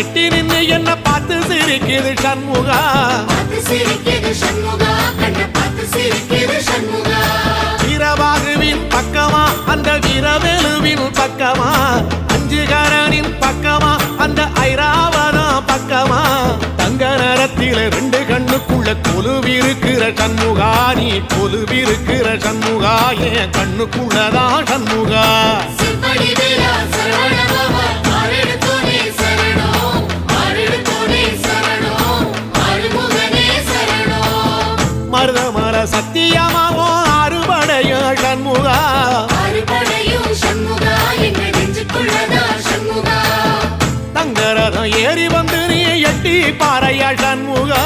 கிட்டி நின்னு என்ன பார்த்து சிரிக்குது சண்முகா வீரவாகுவின் பக்கமா அந்த வீரவேலுவின் பக்கமா அஞ்சுகரனின் பக்கமா அந்த ஐராவதம் பக்கமா தங்க நேரத்தில ரெண்டு கண்ணுக்குள்ள கொலுவிருக்கிற சண்முகா நீ கொலுவிருக்கிற சண்முகா என் கண்ணுக்குள்ளதான் சண்முகா மருதமர சத்தியமாவோ அறுபடைய சண்முகா தங்கரதம் ஏறி வந்து நீ எட்டி பாறையா சண்முகா